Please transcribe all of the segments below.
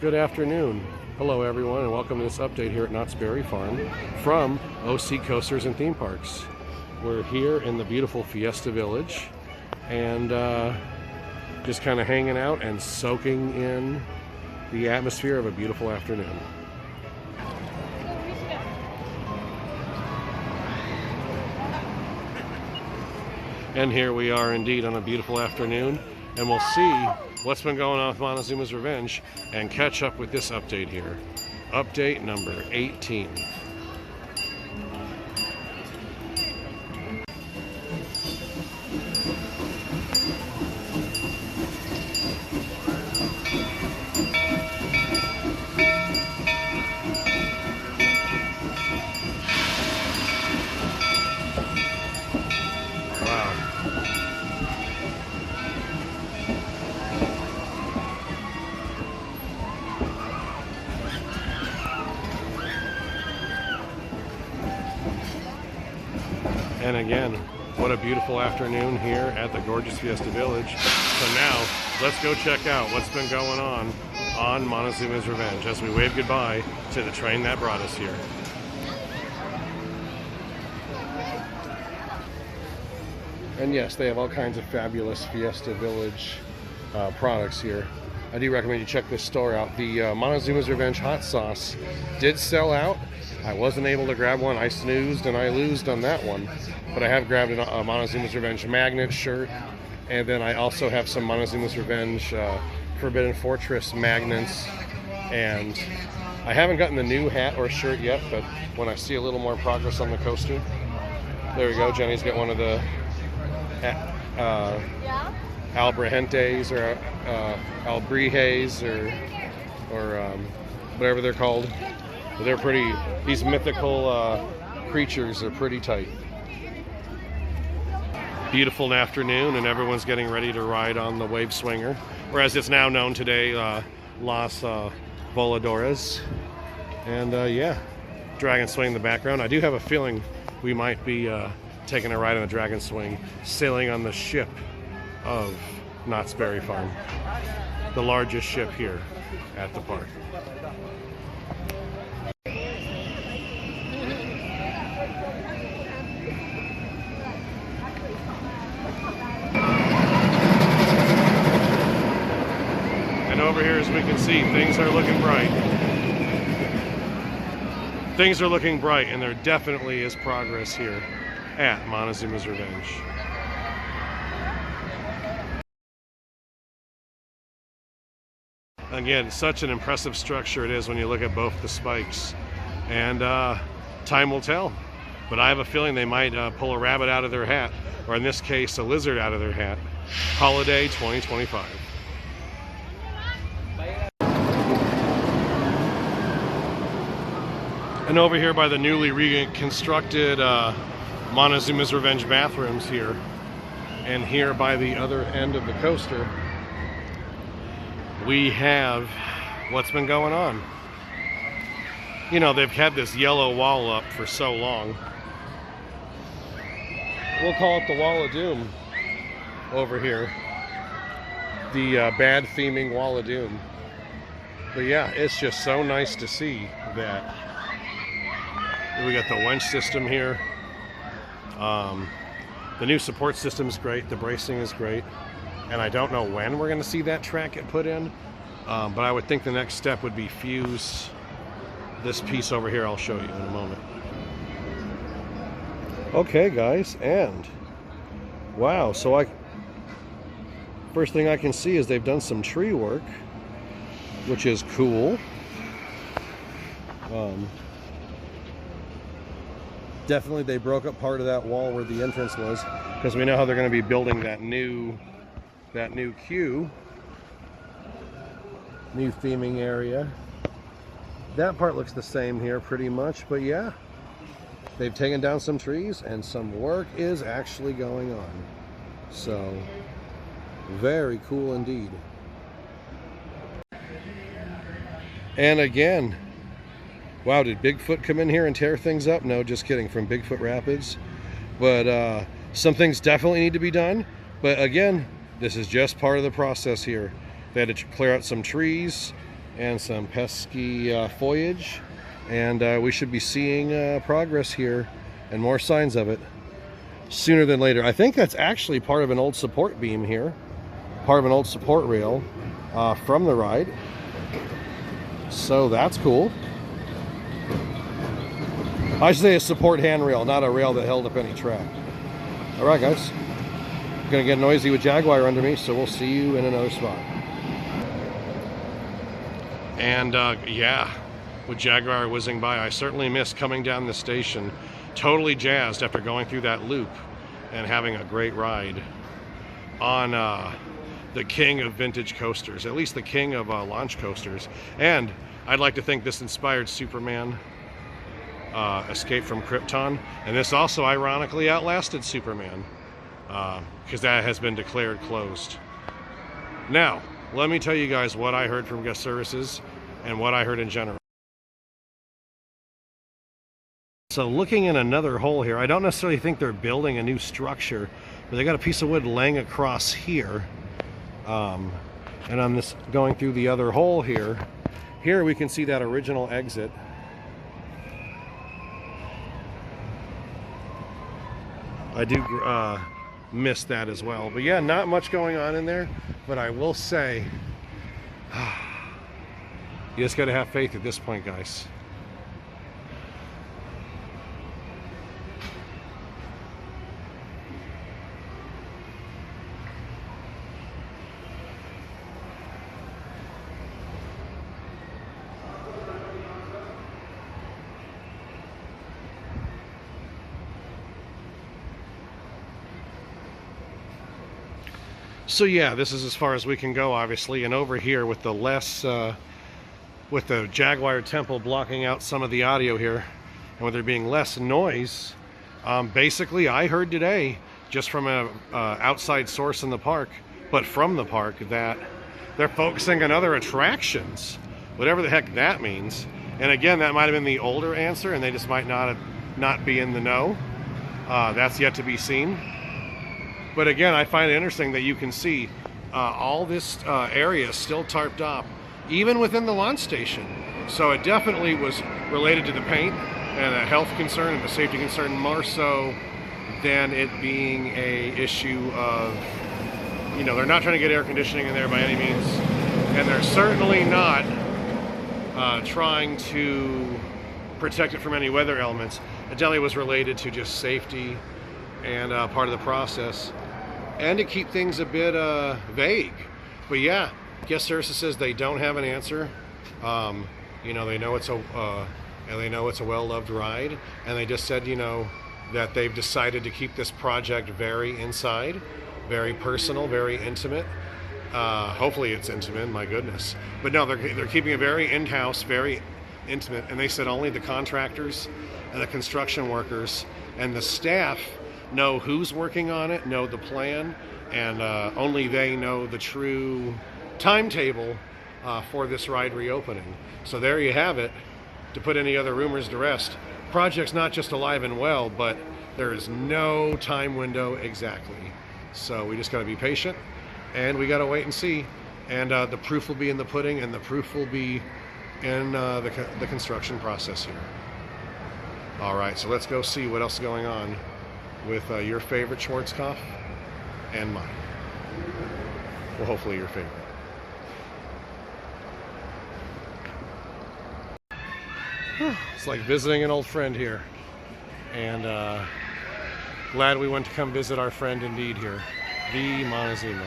Good afternoon. Hello everyone and welcome to this update here at Knott's Berry Farm from OC Coasters and Theme Parks. We're here in the beautiful Fiesta Village and just kind of hanging out and soaking in the atmosphere of a beautiful afternoon. And here we are indeed on a beautiful afternoon, and we'll see what's been going on with Montezoomas Revenge and catch up with this update here. Update number 18. And again, what a beautiful afternoon here at the gorgeous Fiesta Village. So now, let's go check out what's been going on Montezoomas Revenge as we wave goodbye to the train that brought us here. And yes, they have all kinds of fabulous Fiesta Village products here. I do recommend you check this store out. The Montezoomas Revenge hot sauce did sell out. I wasn't able to grab one. I snoozed and I losed on that one. But I have grabbed a Montezoomas Revenge magnet shirt. And then I also have some Montezoomas Revenge Forbidden Fortress magnets. And I haven't gotten the new hat or shirt yet, but when I see a little more progress on the coaster. There we go. Jenny's got one of the Albrehentes or Albrihes or whatever they're called. They're pretty, these mythical creatures are pretty tight. Beautiful afternoon and everyone's getting ready to ride on the wave swinger, or as it's now known today, Los Voladores. And yeah, dragon swing in the background. I do have a feeling we might be taking a ride on the dragon swing, sailing on the ship of Knott's Berry Farm, the largest ship here at the park. And over here, as we can see, things are looking bright. Things are looking bright, and there definitely is progress here at Montezoomas Revenge. Again, such an impressive structure it is when you look at both the spikes. And time will tell. But I have a feeling they might pull a rabbit out of their hat, or in this case, a lizard out of their hat. Holiday 2025. And over here by the newly reconstructed Montezoomas Revenge bathrooms here, and here by the other end of the coaster, we have what's been going on. You know, they've had this yellow wall up for so long. We'll call it the Wall of Doom over here. The bad theming Wall of Doom. But yeah, it's just so nice to see that. We got the winch system here. The new support system is great. The bracing is great. And I don't know when we're going to see that track get put in. But I would think the next step would be fuse this piece over here. I'll show you in a moment. Okay, guys. And wow. So first thing I can see is they've done some tree work, which is cool. Definitely they broke up part of that wall where the entrance was, because we know how they're going to be building that new queue, new theming area. That part looks the same here pretty much, but yeah, they've taken down some trees and some work is actually going on. So very cool indeed. And again, wow, did Bigfoot come in here and tear things up? No, just kidding, from Bigfoot Rapids. But some things definitely need to be done. But again, this is just part of the process here. They had to clear out some trees and some pesky foliage, and we should be seeing progress here and more signs of it sooner than later. I think that's actually part of an old support beam here, part of an old support rail from the ride, so that's cool. I should say a support handrail, not a rail that held up any track. All right, guys. Gonna get noisy with Jaguar under me, so we'll see you in another spot. And yeah, with Jaguar whizzing by, I certainly missed coming down the station, totally jazzed after going through that loop and having a great ride on the king of vintage coasters, at least the king of launch coasters. And I'd like to think this inspired Superman Escape from Krypton, and this also ironically outlasted Superman, because that has been declared closed. Now, let me tell you guys what I heard from guest services and what I heard in general. So looking in another hole here, I don't necessarily think they're building a new structure, but they got a piece of wood laying across here. And on this, going through the other hole here, we can see that original exit. I do miss that as well. But yeah, not much going on in there, but I will say, you just gotta have faith at this point, guys. So yeah, this is as far as we can go, obviously, and over here with the with the Jaguar temple blocking out some of the audio here, and with there being less noise, basically I heard today, just from a outside source in the park, but from the park, that they're focusing on other attractions, whatever the heck that means. And again, that might have been the older answer, and they just might not be in the know. That's yet to be seen. But again, I find it interesting that you can see all this area is still tarped up, even within the launch station. So it definitely was related to the paint and a health concern and a safety concern, more so than it being a issue of, you know, they're not trying to get air conditioning in there by any means, and they're certainly not trying to protect it from any weather elements. It definitely was related to just safety and part of the process, and to keep things a bit vague. But yeah, guest services says they don't have an answer. You know, they know it's a well-loved ride, and they just said, you know, that they've decided to keep this project very inside, very personal, very intimate. Hopefully it's intimate, my goodness. But no, they're keeping it very in-house, very intimate, and they said only the contractors and the construction workers and the staff know who's working on it, know the plan, and only they know the true timetable for this ride reopening. So there you have it. To put any other rumors to rest, project's not just alive and well, but there is no time window exactly. So we just got to be patient, and we got to wait and see. And the proof will be in the pudding, and the proof will be in the construction process here. All right, so let's go see what else is going on with your favorite Schwarzkopf and mine. Well, hopefully your favorite. It's like visiting an old friend here, and glad we went to come visit our friend indeed here, the Monazuma.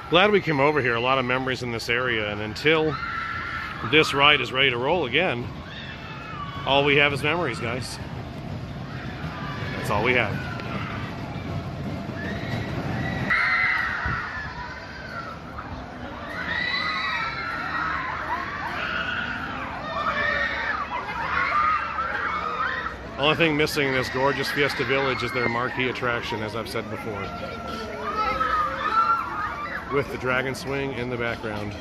Glad we came over here. A lot of memories in this area, and until this ride is ready to roll again, all we have is memories, guys. That's all we have. Only thing missing in this gorgeous Fiesta Village is their marquee attraction, as I've said before, with the Dragon Swing in the background.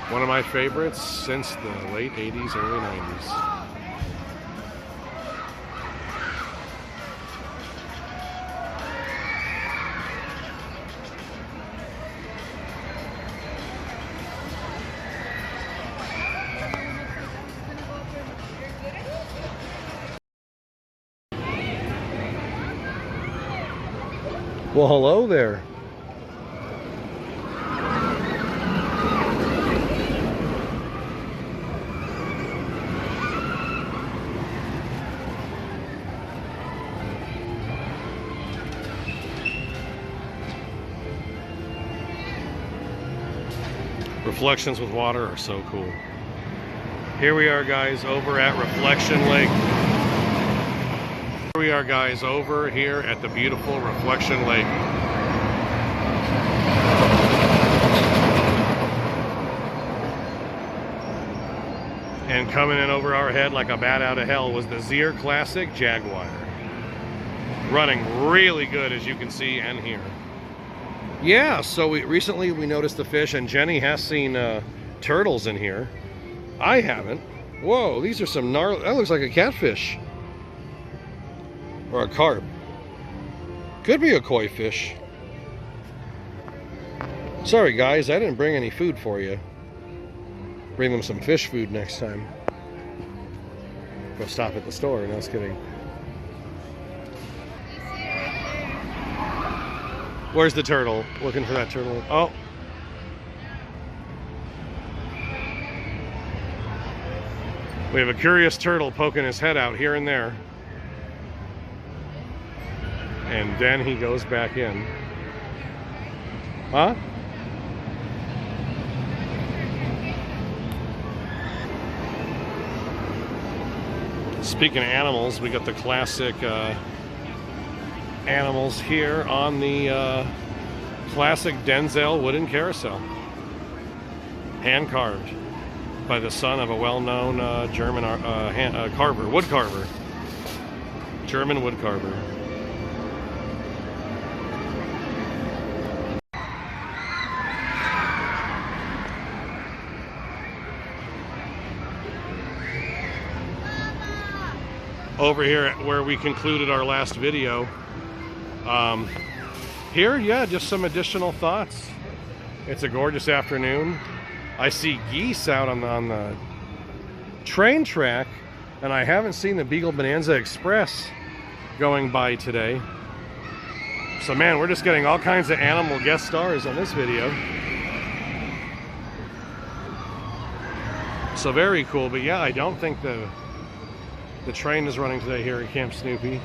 One of my favorites since the late 80s, early 90s. Well, hello there. Reflections with water are so cool. Here we are, guys, over at Reflection Lake. Here we are, guys, over here at the beautiful Reflection Lake. And coming in over our head like a bat out of hell was the Zier Classic Jaguar. Running really good, as you can see and hear. Yeah, so recently we noticed the fish, and Jenny has seen turtles in here. I haven't. Whoa, these are some gnarly. That looks like a catfish. Or a carp. Could be a koi fish. Sorry guys, I didn't bring any food for you. Bring them some fish food next time. Go stop at the store. No, I was kidding. Where's the turtle? Looking for that turtle. Oh. We have a curious turtle poking his head out here and there. And then he goes back in. Huh? Speaking of animals, we got the classic animals here on the classic Denzel wooden carousel. Hand carved by the son of a well-known German carver, wood carver. German wood carver. Over here where we concluded our last video. Here, yeah, just some additional thoughts. It's a gorgeous afternoon. I see geese out on the train track, and I haven't seen the Beagle Bonanza Express going by today. So man, we're just getting all kinds of animal guest stars on this video. So very cool, but yeah, I don't think the train is running today here at Camp Snoopy.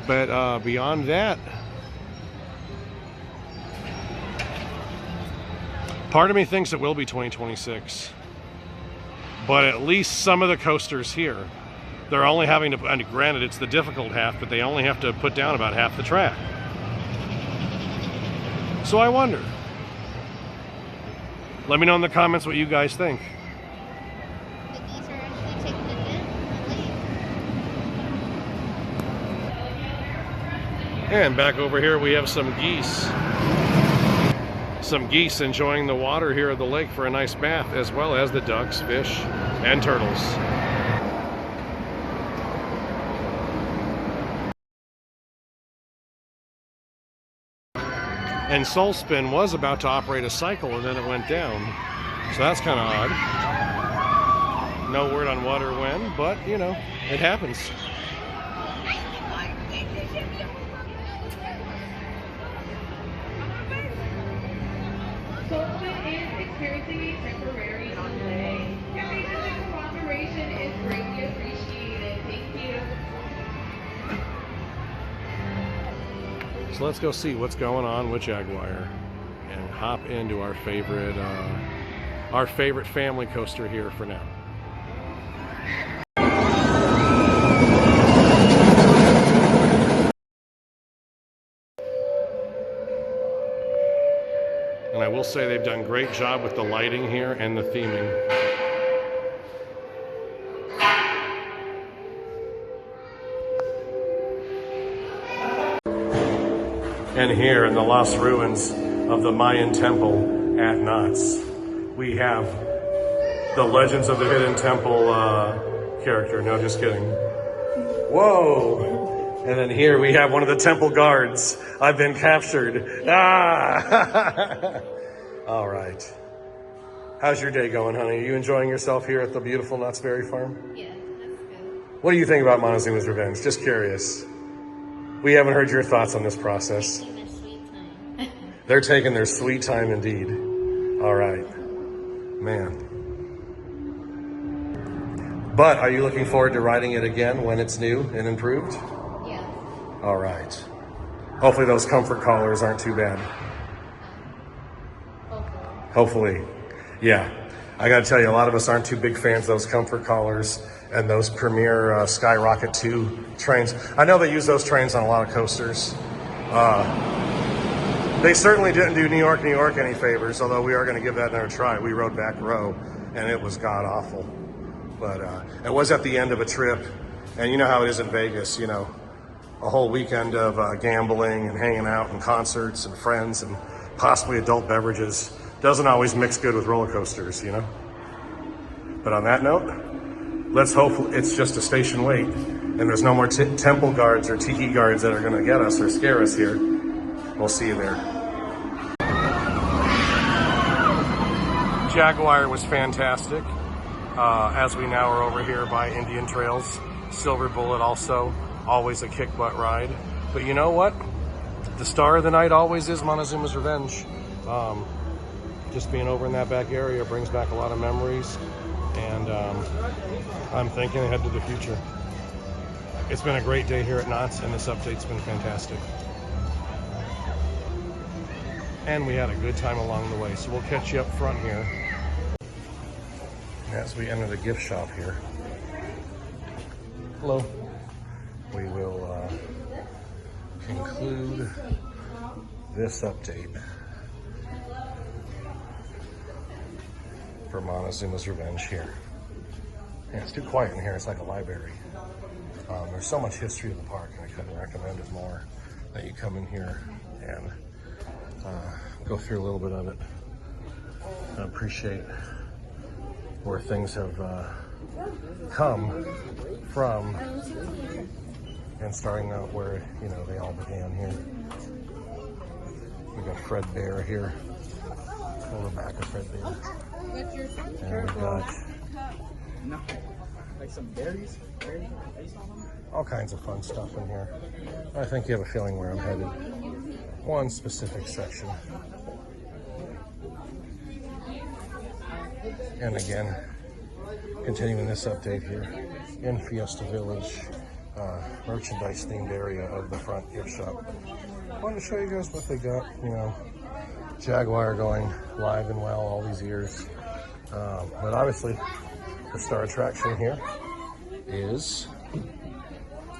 But beyond that, part of me thinks it will be 2026. But at least some of the coasters here, they're only having to, and granted it's the difficult half, but they only have to put down about half the track. So I wonder. Let me know in the comments what you guys think. And back over here we have some geese. Some geese enjoying the water here at the lake for a nice bath, as well as the ducks, fish, and turtles. And Soul Spin was about to operate a cycle and then it went down. So that's kind of odd. No word on what or when, but you know, it happens. Experiencing a temporary delay. Your patience and cooperation is greatly appreciated. Thank you. So let's go see what's going on with Jaguar and hop into our favorite family coaster here for now. And I will say they've done a great job with the lighting here and the theming. And here in the lost ruins of the Mayan temple at Knott's, we have the Legends of the Hidden Temple character. No, just kidding. Whoa! And then here we have one of the temple guards. I've been captured. Ah! All right. How's your day going, honey? Are you enjoying yourself here at the beautiful Knott's Berry Farm? Yeah, that's good. What do you think about Montezoomas Revenge? Just curious. We haven't heard your thoughts on this process. They're taking their sweet time indeed. All right, man. But are you looking forward to riding it again when it's new and improved? Yeah. All right. Hopefully those comfort collars aren't too bad. Hopefully. Yeah. I got to tell you, a lot of us aren't too big fans of those comfort collars and those Premier Skyrocket 2 trains. I know they use those trains on a lot of coasters. They certainly didn't do New York any favors, although we are going to give that another try. We rode back row, and it was god-awful. But it was at the end of a trip, and you know how it is in Vegas, you know, a whole weekend of gambling and hanging out and concerts and friends and possibly adult beverages doesn't always mix good with roller coasters, you know. But on that note, let's hope it's just a station wait and there's no more temple guards or tiki guards that are going to get us or scare us here. We'll see you there. Jaguar was fantastic. As we now are over here by Indian Trails. Silver Bullet also, always a kick butt ride. But you know what? The star of the night always is Montezoomas Revenge. Just being over in that back area brings back a lot of memories, and I'm thinking ahead to the future. It's been a great day here at Knott's, and this update's been fantastic. And we had a good time along the way, so we'll catch you up front here as we enter the gift shop here. Hello. We will conclude this update for Montezoomas Revenge here. Yeah, it's too quiet in here. It's like a library. There's so much history of the park, and I couldn't recommend it more that you come in here and go through a little bit of it. I appreciate where things have come from, and starting out where, you know, they all began here. We got Fred Bear here, over the back of Fred Bear, and we got like some berries all kinds of fun stuff in here. I think you have a feeling where I'm headed. One specific section. And again, continuing this update here in Fiesta Village, merchandise themed area of the front gift shop. I wanted to show you guys what they got. You know, Jaguar going live and well all these years. But obviously, the star attraction here is,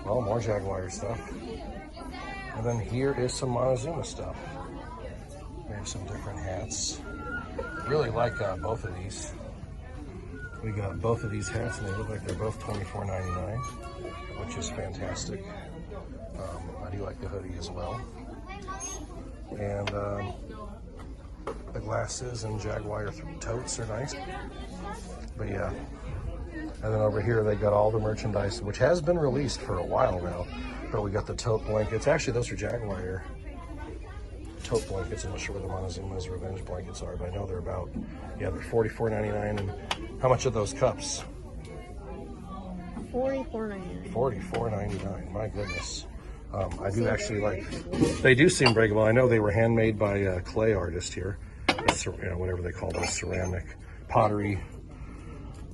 well, more Jaguar stuff. And then here is some Monazuma stuff. We have some different hats. Really like both of these. We got both of these hats, and they look like they're both $24.99, which is fantastic. I do like the hoodie as well. And the glasses and Jaguar totes are nice. But yeah. And then over here they got all the merchandise, which has been released for a while now. But we got the tote blankets. Actually, those are Jaguar tote blankets. I'm not sure where the Montezoomas Revenge blankets are, but I know they're about, yeah, they're $44.99. And how much are those cups? $44.99. $44.99. My goodness. I do actually like. They do seem breakable. I know they were handmade by a clay artist here. You know, whatever they call those, ceramic pottery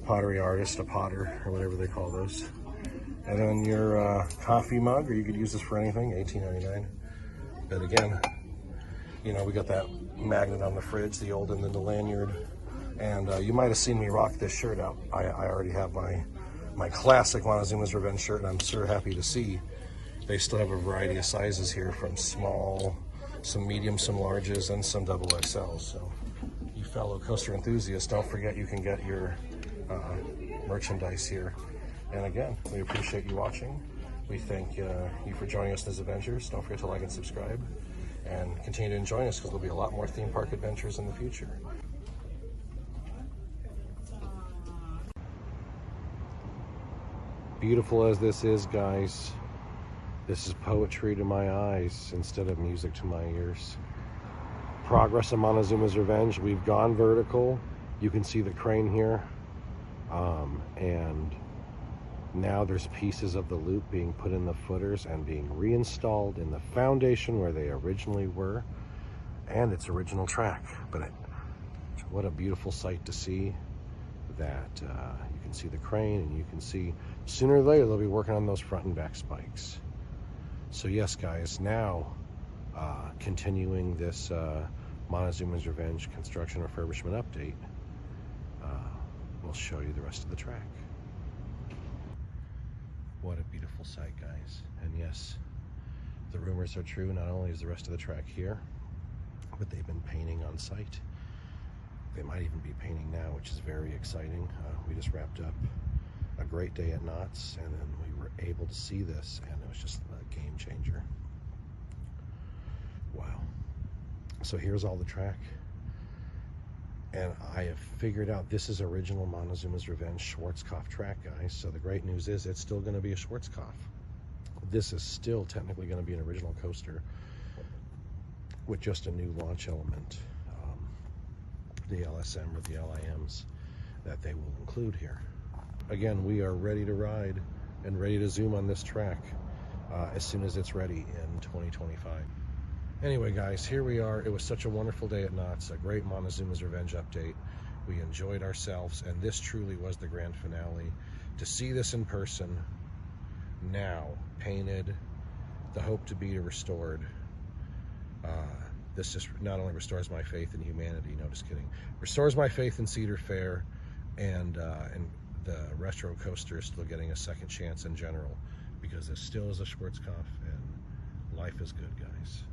artist, a potter, or whatever they call those. And then your coffee mug, or you could use this for anything, $18.99. But again, you know, we got that magnet on the fridge, the old, and then the lanyard. And you might have seen me rock this shirt out. I already have my classic Montezoomas Revenge shirt, and I'm sure happy to see they still have a variety of sizes here, from small, some medium, some larges, and some double XLs. So you fellow coaster enthusiasts, don't forget you can get your merchandise here. And again, we appreciate you watching. We thank you for joining us in this adventures. Don't forget to like and subscribe, and continue to join us, because there'll be a lot more theme park adventures in the future. Beautiful as this is, guys, this is poetry to my eyes instead of music to my ears. Progress of Montezuma's Revenge. We've gone vertical. You can see the crane here. And Now there's pieces of the loop being put in the footers and being reinstalled in the foundation where they originally were, and its original track. But what a beautiful sight to see that you can see the crane, and you can see sooner or later they'll be working on those front and back spikes. So yes, guys, now continuing this Montezoomas Revenge construction refurbishment update, we'll show you the rest of the track. What a beautiful sight, guys. And yes, the rumors are true. Not only is the rest of the track here, but they've been painting on site. They might even be painting now, which is very exciting. We just wrapped up a great day at Knott's, and then we were able to see this, and it was just a game changer. Wow. So here's all the track. And I have figured out this is original Montezoomas Revenge Schwarzkopf track, guys. So the great news is it's still going to be a Schwarzkopf. This is still technically going to be an original coaster with just a new launch element, the LSM or the LIMs that they will include here. Again, we are ready to ride and ready to zoom on this track as soon as it's ready in 2025. Anyway, guys, here we are. It was such a wonderful day at Knott's, a great Montezoomas Revenge update. We enjoyed ourselves, and this truly was the grand finale. To see this in person, now painted, the hope to be restored, this just not only restores my faith in humanity, no, just kidding, restores my faith in Cedar Fair, and the retro coaster is still getting a second chance in general, because this still is a Schwarzkopf, and life is good, guys.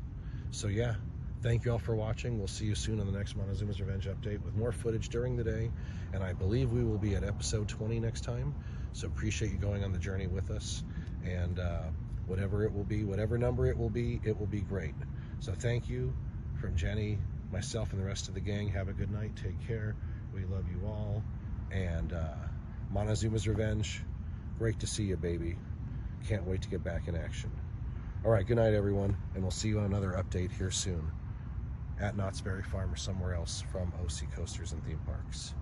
So yeah, thank you all for watching. We'll see you soon on the next Montezoomas Revenge update with more footage during the day, and I believe we will be at episode 20 next time. So appreciate you going on the journey with us, and whatever it will be, whatever number it will be great. So thank you from Jenny, myself, and the rest of the gang. Have a good night. Take care. We love you all. And Montezoomas Revenge, great to see you, baby. Can't wait to get back in action. All right, good night, everyone, and we'll see you on another update here soon at Knott's Berry Farm or somewhere else from OC Coasters and Theme Parks.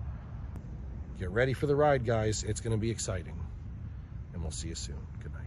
Get ready for the ride, guys. It's going to be exciting, and we'll see you soon. Good night.